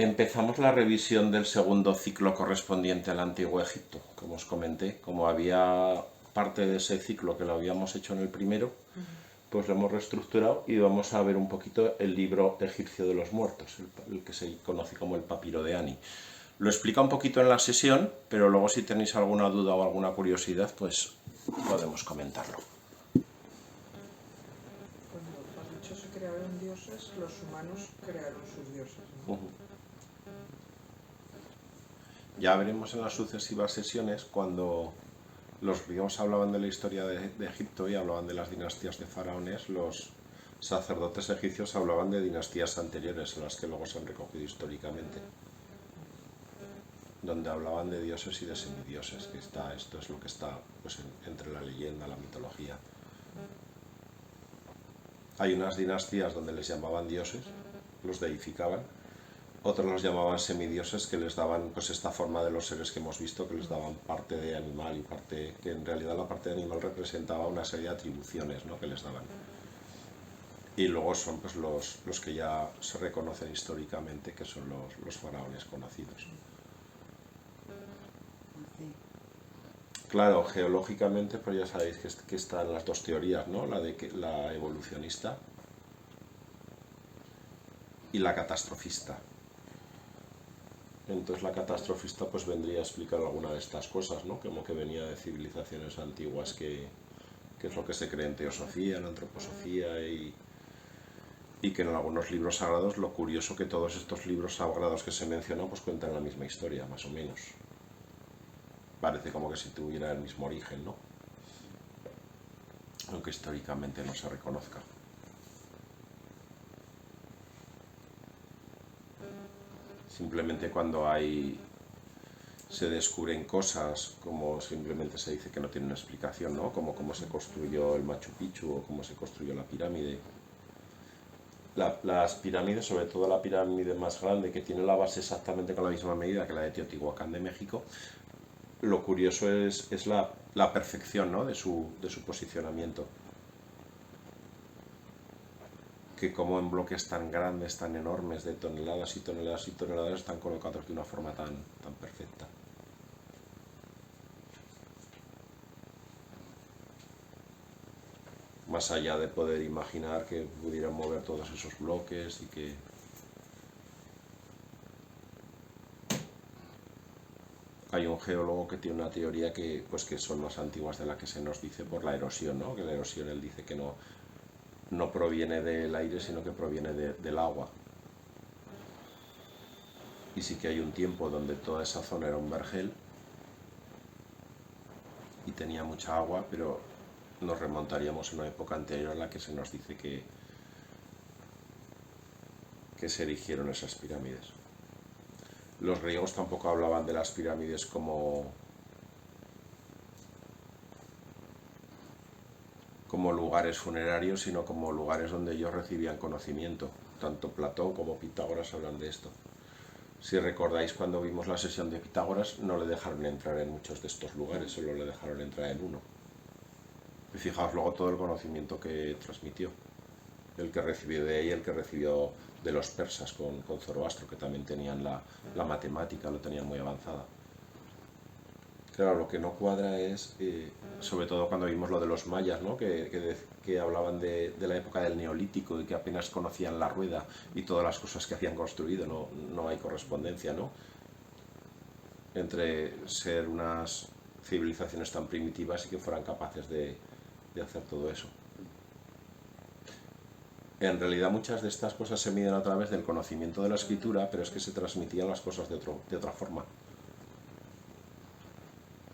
Empezamos la revisión del segundo ciclo correspondiente al Antiguo Egipto, como os comenté. Como había parte de ese ciclo que lo habíamos hecho en el primero, pues lo hemos reestructurado y vamos a ver un poquito el libro egipcio de los muertos, el que se conoce como el papiro de Ani. Lo explica un poquito en la sesión, pero luego si tenéis alguna duda o alguna curiosidad, pues podemos comentarlo. Cuando has dicho se crearon dioses, los humanos crearon sus dioses, ¿no? Ya veremos en las sucesivas sesiones cuando los griegos hablaban de la historia de Egipto y hablaban de las dinastías de faraones, los sacerdotes egipcios hablaban de dinastías anteriores a las que luego se han recogido históricamente, donde hablaban de dioses y de semidioses, que esto es lo que está pues, entre la leyenda y la mitología. Hay unas dinastías donde les llamaban dioses, los deificaban, otros los llamaban semidioses, que les daban pues esta forma de los seres que hemos visto, que les daban parte de animal y parte, que en realidad la parte de animal representaba una serie de atribuciones, ¿no?, que les daban. Y luego son pues los que ya se reconocen históricamente, que son los faraones conocidos. Claro, geológicamente, pues ya sabéis que están las dos teorías, ¿no? La evolucionista y la catastrofista. Entonces la catastrofista pues vendría a explicar alguna de estas cosas, ¿no? Como que venía de civilizaciones antiguas, que es lo que se cree en teosofía, en antroposofía y que en algunos libros sagrados, lo curioso que todos estos libros sagrados que se mencionan pues cuentan la misma historia, más o menos. Parece como que si tuviera el mismo origen, ¿no? Aunque históricamente no se reconozca. Simplemente cuando se descubren cosas, como simplemente se dice que no tiene una explicación, ¿no? Como cómo se construyó el Machu Picchu o cómo se construyó la pirámide. Las pirámides, sobre todo la pirámide más grande, que tiene la base exactamente con la misma medida que la de Teotihuacán de México, lo curioso es la perfección, ¿no?, de su posicionamiento. Que como en bloques tan grandes, tan enormes, de toneladas y toneladas y toneladas, están colocados de una forma tan perfecta. Más allá de poder imaginar que pudieran mover todos esos bloques y que... Hay un geólogo que tiene una teoría que son más antiguas de la que se nos dice por la erosión, ¿no? Que la erosión, él dice que no proviene del aire, sino que proviene del agua. Y sí que hay un tiempo donde toda esa zona era un vergel y tenía mucha agua, pero nos remontaríamos a una época anterior a la que se nos dice que se erigieron esas pirámides. Los griegos tampoco hablaban de las pirámides como lugares funerarios, sino como lugares donde ellos recibían conocimiento. Tanto Platón como Pitágoras hablan de esto. Si recordáis, cuando vimos la sesión de Pitágoras, no le dejaron entrar en muchos de estos lugares, solo le dejaron entrar en uno. Y fijaos luego todo el conocimiento que transmitió. El que recibió de ella, el que recibió de los persas con Zoroastro, que también tenían la matemática, lo tenían muy avanzada. Claro, lo que no cuadra es, sobre todo cuando vimos lo de los mayas, ¿no?, que hablaban de la época del Neolítico y que apenas conocían la rueda y todas las cosas que habían construido, no hay correspondencia, ¿no?, entre ser unas civilizaciones tan primitivas y que fueran capaces de hacer todo eso. En realidad muchas de estas cosas se miden a través del conocimiento de la escritura, pero es que se transmitían las cosas de otra forma.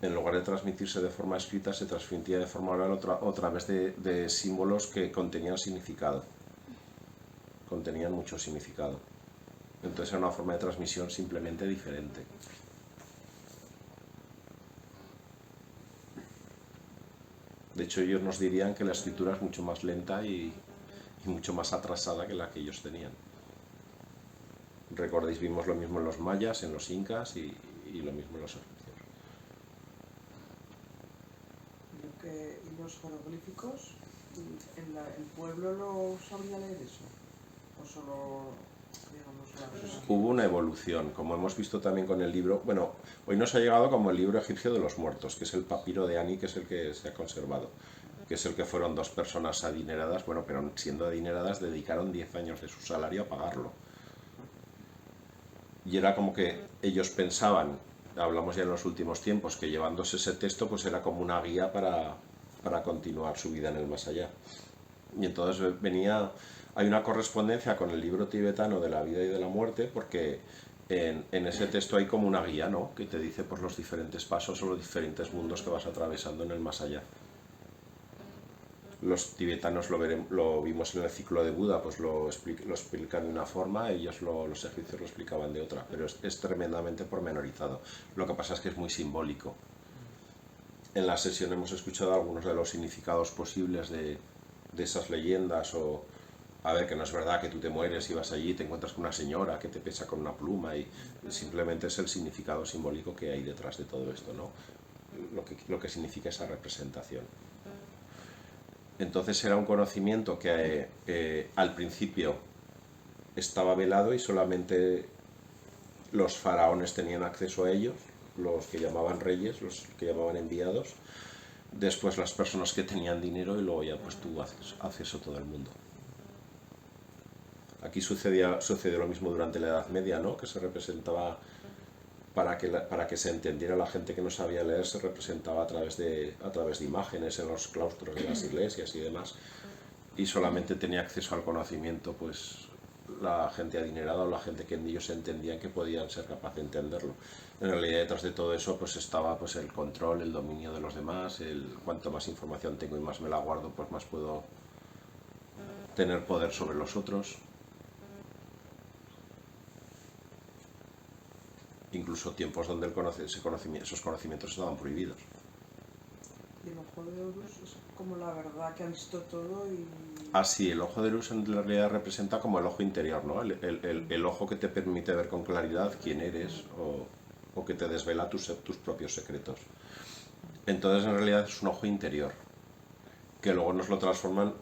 En lugar de transmitirse de forma escrita, se transmitía de forma oral a través de símbolos que contenían significado. Contenían mucho significado. Entonces era una forma de transmisión simplemente diferente. De hecho, ellos nos dirían que la escritura es mucho más lenta y mucho más atrasada que la que ellos tenían. Recordéis, vimos lo mismo en los mayas, en los incas y lo mismo en los egipcios. ¿Y los jeroglíficos? ¿El pueblo lo sabría leer eso? ¿O solo, digamos, Hubo una evolución, como hemos visto también con el libro. Bueno, hoy nos ha llegado como el libro egipcio de los muertos, que es el papiro de Ani, que es el que se ha conservado, que es el que fueron dos personas adineradas, bueno, pero siendo adineradas dedicaron 10 años de su salario a pagarlo. Y era como que ellos pensaban, hablamos ya en los últimos tiempos, que llevándose ese texto pues era como una guía para continuar su vida en el más allá. Y entonces hay una correspondencia con el libro tibetano de la vida y de la muerte, porque en ese texto hay como una guía, ¿no?, que te dice pues los diferentes pasos o los diferentes mundos que vas atravesando en el más allá. Los tibetanos lo vimos en el ciclo de Buda, pues lo explican de una forma, ellos los egipcios lo explicaban de otra, pero es tremendamente pormenorizado. Lo que pasa es que es muy simbólico. En la sesión hemos escuchado algunos de los significados posibles de esas leyendas, o a ver, que no es verdad que tú te mueres y vas allí y te encuentras con una señora que te pesa con una pluma, y simplemente es el significado simbólico que hay detrás de todo esto, ¿no? Lo que significa esa representación. Entonces era un conocimiento que al principio estaba velado y solamente los faraones tenían acceso a ellos, los que llamaban reyes, los que llamaban enviados, después las personas que tenían dinero, y luego ya pues tuvo acceso a todo el mundo. Aquí sucedió lo mismo durante la Edad Media, ¿no?, que se representaba, para que se entendiera la gente que no sabía leer, se representaba a través de imágenes en los claustros de las iglesias y demás, y solamente tenía acceso al conocimiento pues la gente adinerada o la gente que en ellos entendían que podían ser capaces de entenderlo. En realidad detrás de todo eso pues estaba pues el control, el dominio de los demás, cuanto más información tengo y más me la guardo, pues más puedo tener poder sobre los otros. Incluso tiempos donde esos conocimientos estaban prohibidos. Y el ojo de Horus es como la verdad que ha visto todo y... Sí, el ojo de Horus en realidad representa como el ojo interior, ¿no? El ojo que te permite ver con claridad quién eres, o que te desvela tus propios secretos. Entonces en realidad es un ojo interior, que luego nos lo transforman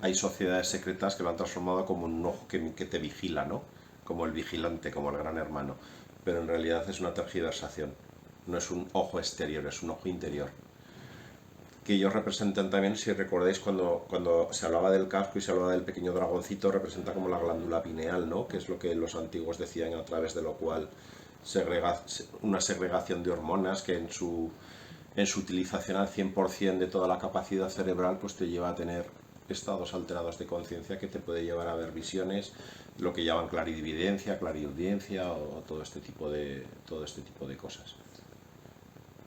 hay sociedades secretas que lo han transformado como un ojo que te vigila, ¿no?, como el vigilante, como el gran hermano, pero en realidad es una tergiversación, no es un ojo exterior, es un ojo interior, que ellos representan también, si recordáis, cuando se hablaba del casco y se hablaba del pequeño dragoncito, representa como la glándula pineal, ¿no?, que es lo que los antiguos decían, a través de lo cual una segregación de hormonas que en su utilización al 100% de toda la capacidad cerebral pues te lleva a tener estados alterados de conciencia que te puede llevar a ver visiones, lo que llaman clarividencia, clariaudiencia, o todo este tipo de cosas.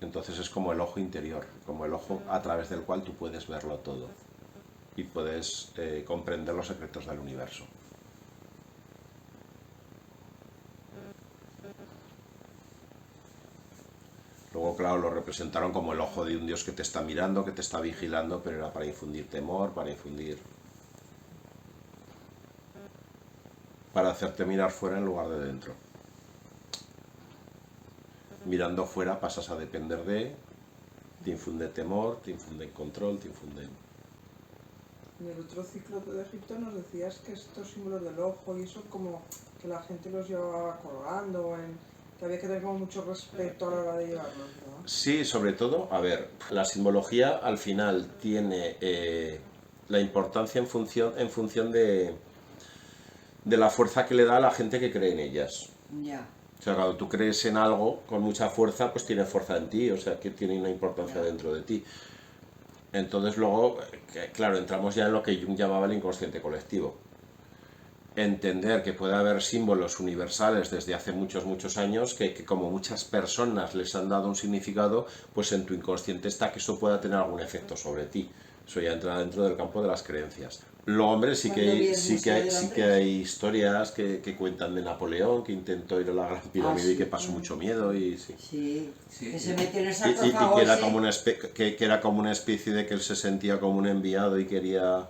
Entonces es como el ojo interior, como el ojo a través del cual tú puedes verlo todo y puedes comprender los secretos del universo. Luego, claro, lo representaron como el ojo de un Dios que te está mirando, que te está vigilando, pero era para infundir temor, para hacerte mirar fuera en lugar de dentro. Mirando fuera pasas a depender te infunde temor, te infunde control, te infunde... En el otro ciclo de Egipto nos decías que estos símbolos del ojo y eso, como que la gente los llevaba colgando, que había que tener como mucho respeto a la hora de llevarlos, ¿no? Sí, sobre todo, a ver, la simbología al final tiene la importancia en función de la fuerza que le da a la gente que cree en ellas. Ya. O sea, cuando tú crees en algo con mucha fuerza, pues tiene fuerza en ti, o sea, que tiene una importancia dentro de ti. Entonces luego, claro, entramos ya en lo que Jung llamaba el inconsciente colectivo. Entender que puede haber símbolos universales desde hace muchos años, que como muchas personas les han dado un significado, pues en tu inconsciente está que eso pueda tener algún efecto sobre ti. Eso ya entra dentro del campo de las creencias. Luego, hombre, sí que hay historias que cuentan de Napoleón, que intentó ir a la Gran Pirámide y que pasó mucho miedo. Sí, que se metió en el y sarcófago que era como una especie de que él se sentía como un enviado y quería...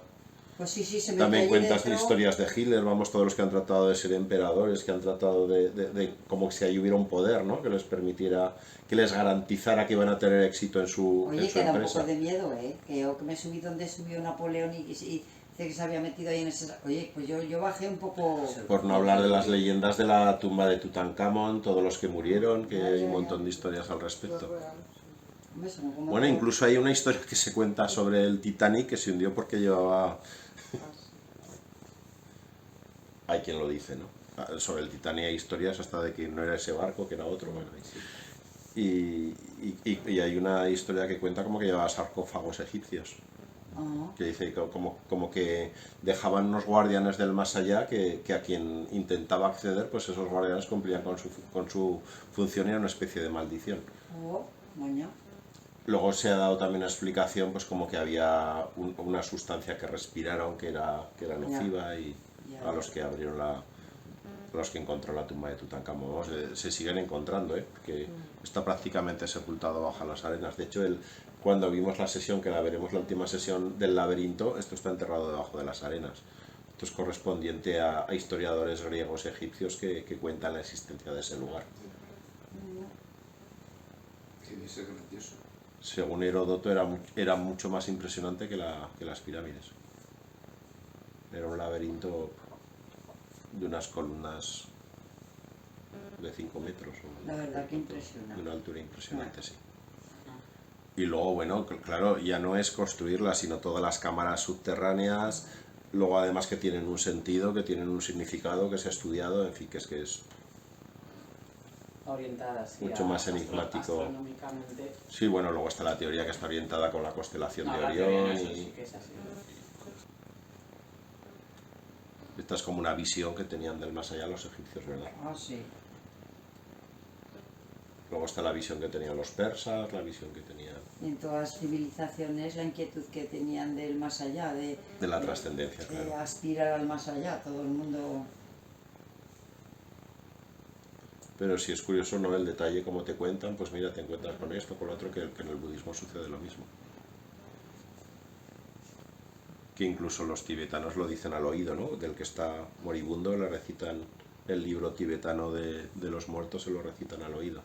Pues sí, se También cuentas dentro. historias de Hitler, vamos, todos los que han tratado de ser emperadores, que han tratado de como si ahí hubiera un poder, ¿no?, que les permitiera, que les garantizara que iban a tener éxito en su Oye, que da un empresa. poco de miedo, que yo que me subí donde subió Napoleón y Dice que se había metido ahí en ese... Oye, pues yo bajé un poco... Por no hablar de las leyendas de la tumba de Tutankamón, todos los que murieron, que Ya, hay ya, un ya. montón de historias al Lo respecto. real. Hombre, son como Bueno, todo- incluso hay una historia que se cuenta sobre el Titanic que se hundió porque llevaba... Hay quien lo dice, ¿no? Sobre el Titanic hay historias hasta de que no era ese barco, que era otro. Bueno, y hay una historia que cuenta como que llevaba sarcófagos egipcios. Ah, Que dice como que dejaban unos guardianes del más allá que a quien intentaba acceder, pues esos guardianes cumplían con su función y era una especie de maldición. oh, moño. Luego se ha dado también una explicación, pues como que había una sustancia que respiraron que era nociva y Ya. a los que abrieron a los que encontró la tumba de Tutankamón. Vamos, se siguen encontrando, porque está prácticamente sepultado bajo las arenas. De hecho, cuando vimos la sesión, que la veremos la última sesión del laberinto, esto está enterrado debajo de las arenas. Esto es correspondiente a historiadores griegos egipcios que cuentan la existencia de ese lugar. Que debe ser grandioso. Según Heródoto era mucho más impresionante que las pirámides. Era un laberinto de unas columnas de 5 metros. La verdad que De impresiona. una altura impresionante, sí. Y luego, bueno, claro, ya no es construirlas, sino todas las cámaras subterráneas, luego además que tienen un sentido, que tienen un significado, que se ha estudiado, en fin, que es Orientadas, sí, mucho más enigmático. astronómicamente. Sí, bueno, luego está la teoría que está orientada con la constelación No, de la teoría en Orión eso y sí que es así. esta es como una visión que tenían del más allá los egipcios, ¿verdad? Ah, sí. Luego está la visión que tenían los persas, la visión que tenían Y en todas las civilizaciones la inquietud que tenían del más allá, de la trascendencia, de claro. aspirar al más allá, todo el mundo... Pero si es curioso, ¿no? El detalle, como te cuentan, pues mira, te encuentras con esto, con lo otro, que en el budismo sucede lo mismo. Que incluso los tibetanos lo dicen al oído, ¿no? Del que está moribundo le recitan el libro tibetano de los muertos, se lo recitan al oído,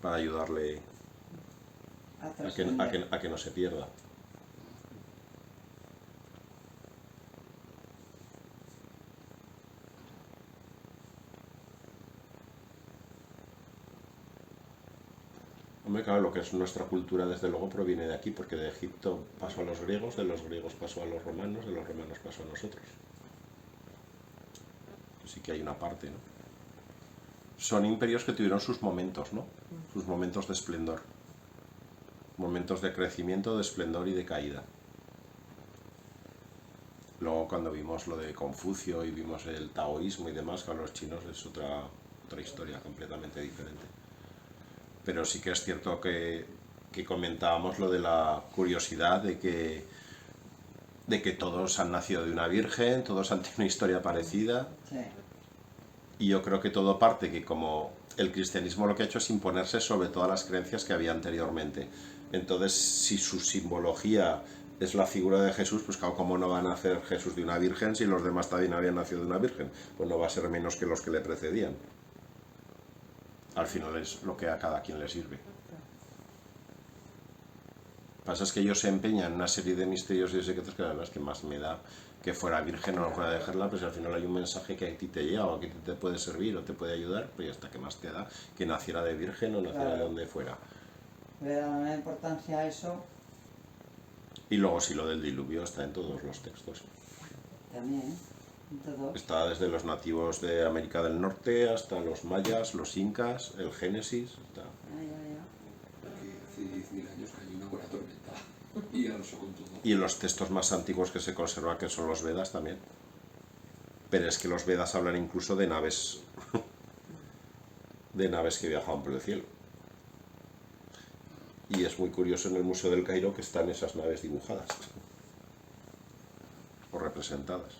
para ayudarle a a trascender. que no se pierda. Hombre, claro, lo que es nuestra cultura desde luego proviene de aquí, porque de Egipto pasó a los griegos, de los griegos pasó a los romanos, de los romanos pasó a nosotros. Así que hay una parte, ¿no? Son imperios que tuvieron sus momentos, ¿no? Sus momentos de esplendor. Momentos de crecimiento, de esplendor y de caída. Luego cuando vimos lo de Confucio y vimos el taoísmo y demás, con los chinos es otra historia completamente diferente. Pero sí que es cierto que comentábamos lo de la curiosidad de que todos han nacido de una virgen, todos han tenido una historia parecida, Sí. y yo creo que todo parte que como el cristianismo lo que ha hecho es imponerse sobre todas las creencias que había anteriormente. Entonces, si su simbología es la figura de Jesús, pues claro, ¿cómo no va a nacer Jesús de una virgen si los demás también habían nacido de una virgen? Pues no va a ser menos que los que le precedían. Al final es lo que a cada quien le sirve. Lo que pasa es que ellos se empeñan en una serie de misterios y de secretos que la verdad es que más me da que fuera virgen o no fuera dejarla, pues al final hay un mensaje que a ti te llega o que te puede servir o te puede ayudar, pues ya está, que más te da que naciera de virgen o naciera de Claro. donde fuera. Le dan una importancia a eso Y luego sí, lo del diluvio está en todos los textos. también, en todo. Está desde los nativos de América del Norte hasta los mayas, los incas, el Génesis. Está. Ay, ay, ay. Porque hace 10.000 años cayó una buena tormenta y arrasó con todo. Y en los textos más antiguos que se conservan, que son los Vedas también. Pero es que los Vedas hablan incluso de naves, de naves que viajaban por el cielo. Y es muy curioso en el Museo del Cairo que están esas naves dibujadas o representadas.